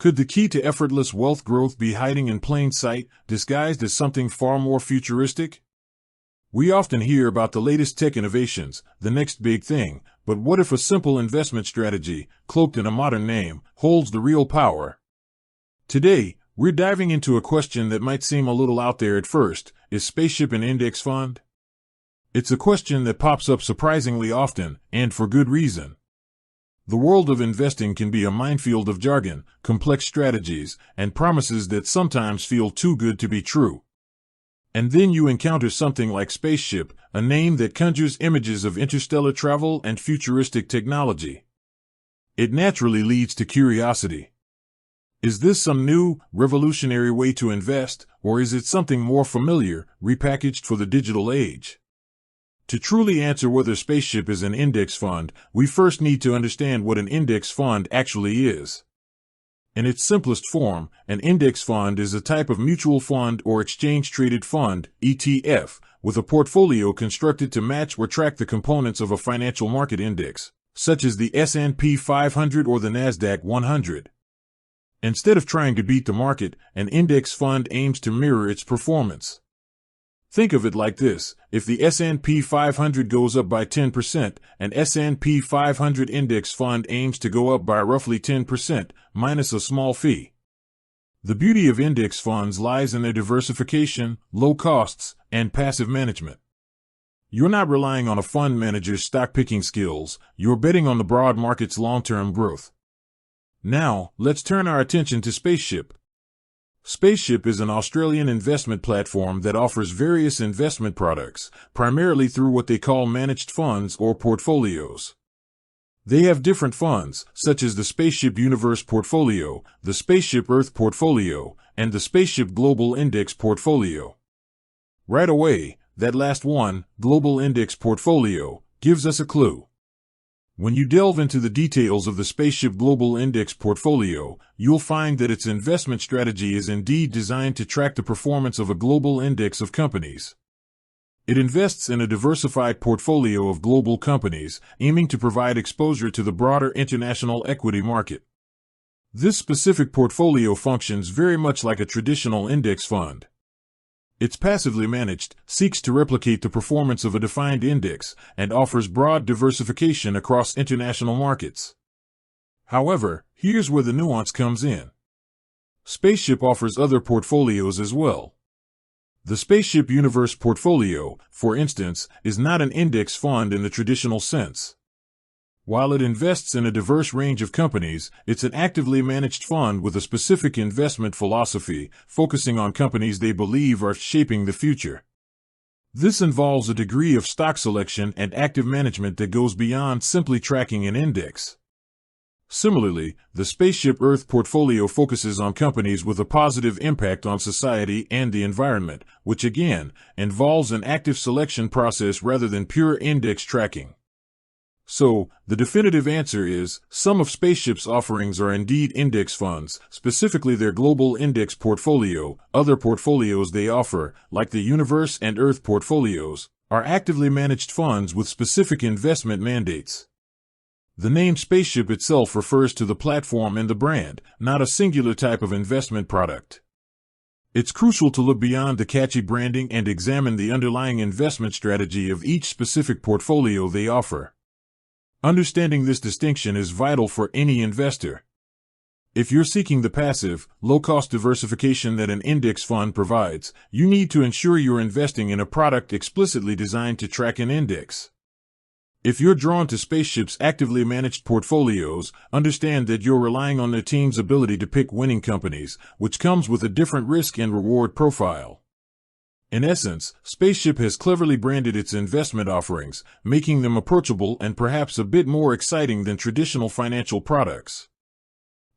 Could the key to effortless wealth growth be hiding in plain sight, disguised as something far more futuristic? We often hear about the latest tech innovations, the next big thing, but what if a simple investment strategy, cloaked in a modern name, holds the real power? Today, we're diving into a question that might seem a little out there at first. Is Spaceship an index fund? It's a question that pops up surprisingly often, and for good reason. The world of investing can be a minefield of jargon, complex strategies, and promises that sometimes feel too good to be true. And then you encounter something like Spaceship, a name that conjures images of interstellar travel and futuristic technology. It naturally leads to curiosity. Is this some new, revolutionary way to invest, or is it something more familiar, repackaged for the digital age? To truly answer whether Spaceship is an index fund, we first need to understand what an index fund actually is. In its simplest form, an index fund is a type of mutual fund or exchange-traded fund, ETF, with a portfolio constructed to match or track the components of a financial market index, such as the S&P 500 or the Nasdaq 100. Instead of trying to beat the market, an index fund aims to mirror its performance. Think of it like this: if the S&P 500 goes up by 10%, an S&P 500 index fund aims to go up by roughly 10%, minus a small fee. The beauty of index funds lies in their diversification, low costs, and passive management. You're not relying on a fund manager's stock-picking skills, you're betting on the broad market's long-term growth. Now, let's turn our attention to Spaceship. Spaceship is an Australian investment platform that offers various investment products, primarily through what they call managed funds or portfolios. They have different funds, such as the Spaceship Universe Portfolio, the Spaceship Earth Portfolio, and the Spaceship Global Index Portfolio. Right away, that last one, Global Index Portfolio, gives us a clue. When you delve into the details of the Spaceship Global Index Portfolio, you'll find that its investment strategy is indeed designed to track the performance of a global index of companies. It invests in a diversified portfolio of global companies, aiming to provide exposure to the broader international equity market. This specific portfolio functions very much like a traditional index fund. It's passively managed, seeks to replicate the performance of a defined index, and offers broad diversification across international markets. However, here's where the nuance comes in. Spaceship offers other portfolios as well. The Spaceship Universe Portfolio, for instance, is not an index fund in the traditional sense. While it invests in a diverse range of companies, it's an actively managed fund with a specific investment philosophy, focusing on companies they believe are shaping the future. This involves a degree of stock selection and active management that goes beyond simply tracking an index. Similarly, the Spaceship Earth portfolio focuses on companies with a positive impact on society and the environment, which again, involves an active selection process rather than pure index tracking. So, the definitive answer is, some of Spaceship's offerings are indeed index funds, specifically their Global Index Portfolio. Other portfolios they offer, like the Universe and Earth portfolios, are actively managed funds with specific investment mandates. The name Spaceship itself refers to the platform and the brand, not a singular type of investment product. It's crucial to look beyond the catchy branding and examine the underlying investment strategy of each specific portfolio they offer. Understanding this distinction is vital for any investor. If you're seeking the passive, low-cost diversification that an index fund provides, you need to ensure you're investing in a product explicitly designed to track an index. If you're drawn to Spaceship's actively managed portfolios, understand that you're relying on their team's ability to pick winning companies, which comes with a different risk and reward profile. In essence, Spaceship has cleverly branded its investment offerings, making them approachable and perhaps a bit more exciting than traditional financial products.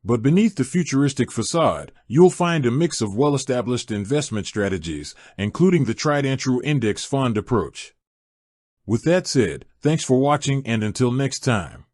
But beneath the futuristic facade, you'll find a mix of well-established investment strategies, including the tried-and-true index fund approach. With that said, thanks for watching, and until next time.